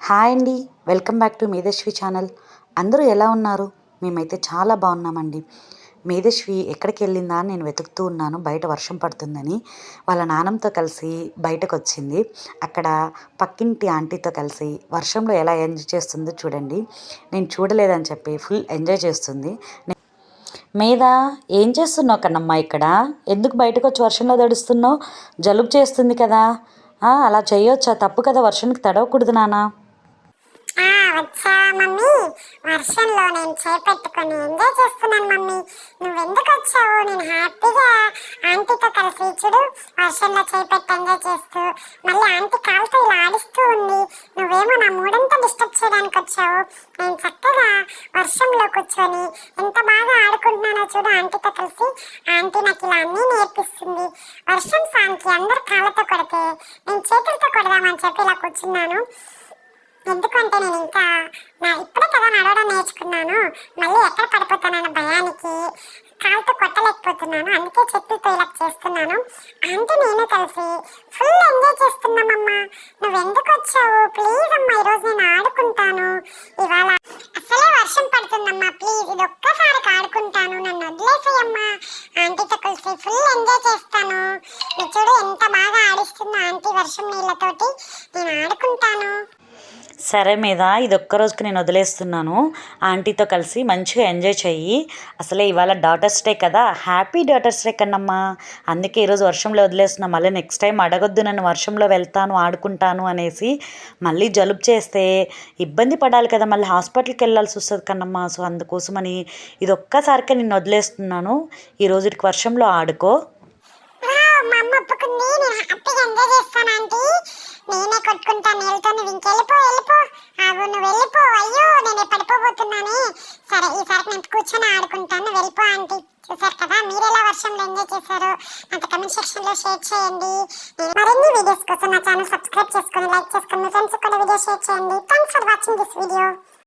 Hi అండి. Welcome back to Medhasvi channel. అందరూ ఎలా ఉన్నారు? మేమైతే చాలా బాగున్నామండి. మేధశ్వి ఎక్కడికి వెళ్ళిందా అని నేను వెతుకుతూ ఉన్నాను. బయట వర్షం పడుతుందని వాళ్ళ నాన్నమ్మతో కలిసి బయటకు వచ్చింది. అక్కడ పక్కింటి ఆంటీతో కలిసి వర్షంలో ఎలా ఎంజాయ్ చేస్తుందో చూడండి. నేను చూడలేదని చెప్పి ఫుల్ ఎంజాయ్ చేస్తుంది. మీద ఏం చేస్తున్నావు కన్నమ్మా? ఇక్కడ ఎందుకు బయటకు వచ్చి వర్షంలో తడుస్తున్నావు? జలుబు చేస్తుంది కదా. అలా చేయొచ్చా? తప్పు కదా, వర్షానికి తడవకూడదు నాన్న. వచ్చా మమ్మీ? వర్షంలో నేను చేపెట్టుకొని ఎంజాయ్ చేస్తున్నాను మమ్మీ. నువ్వెందుకు వచ్చావు? నేను హ్యాపీగా ఆంటీతో కలిసి చూడు వర్షంలో చేపెట్టి ఎంజాయ్ చేస్తూ మళ్ళీ ఆంటీ కాలుతో ఇలా ఆడిస్తూ ఉంది. నువ్వేమో నా మూడంతా డిస్టర్బ్ చేయడానికి వచ్చావు. నేను చక్కగా వర్షంలో కూర్చొని ఎంత బాగా ఆడుకుంటున్నానో చూడు ఆంటీతో కలిసి. ఆంటీ నాకు ఇలా అన్నీ నేర్పిస్తుంది. వర్షం సాంగ్కి అందరు కాళ్ళతో కొడితే నేను చేతులతో కొడదామని చెప్పి ఇలా కూర్చున్నాను. ఎందుకంటే నేను ఇంకా ఇప్పుడే కదా నడవడం నేర్చుకున్నాను. మళ్ళీ ఎక్కడ పడిపోతానన్న భయానికి కాలుతో కొట్టలేకపోతున్నాను. అందుకే చేతులతో ఇలా చేస్తున్నాను. అంటే నేను కలిసి ఫుల్ ఎంజాయ్ చేస్తున్నామమ్మా. నువ్వెందుకు వచ్చావు? ప్లీజ్ అమ్మా, ఈరోజు నేను ఆడుకుంటాను. ఇవాళ అసలే వర్షం పడుతుందమ్మా. ప్లీజ్ ఇది ఒక్కసారికి ఆడుకుంటాను. నన్ను వదిలేసేయమ్మా. ఆంటీతో కలిసి ఫుల్ ఎంజాయ్ చేస్తాను. నువ్వు చూడు ఎంత బాగా ఆడిస్తుందో ఆంటీ వర్షం నీళ్ళతోటి. నేను ఆడుకుంటాను. సరే మీద, ఇది ఒక్కరోజుకి నేను వదిలేస్తున్నాను. ఆంటీతో కలిసి మంచిగా ఎంజాయ్ చెయ్యి. అసలే ఇవాళ డాటర్స్ డే కదా. హ్యాపీ డాటర్స్ డే కన్నమ్మా. అందుకే ఈరోజు వర్షంలో వదిలేస్తున్నా. మళ్ళీ నెక్స్ట్ టైం అడగొద్దు నన్ను వర్షంలో వెళ్తాను ఆడుకుంటాను అనేసి. మళ్ళీ జలుబు చేస్తే ఇబ్బంది పడాలి కదా, మళ్ళీ హాస్పిటల్కి వెళ్ళాల్సి వస్తుంది కన్నమ్మా. సో అందుకోసమని ఇది ఒక్కసారికే నిన్ను వదిలేస్తున్నాను. ఈ రోజుకి వర్షంలో ఆడుకో. మా అమ్మ ఒప్పుకుంది. నేను హ్యాపీగా ఎంజాయ్ చేస్తాను ఆంటీ. నేనే కొట్టుకుంటాను నీళ్ళతో. నువ్వు ఇంకెళ్ళిపో వెళ్ళిపో. నువ్వు వెళ్ళిపో. అయ్యో నేను పడిపోబోతున్నానే. సరే ఈసారి నేను కూర్చొని ఆడుకుంటాను. వెళ్ళిపో ఆంటీ. చూసారు కదా మీరు ఎలా వర్షంలో ఎంజాయ్ చేశారో. నాకు కమెంట్ సెక్షన్లో షేర్ చేయండి. మరిన్ని వీడియోస్ కోసం నా ఛానల్ సబ్స్క్రైబ్ చేసుకొని లైక్ చేసుకొని మీ ఫ్రెండ్స్ కూడా వీడియో షేర్ చేయండి. Thanks for watching this video.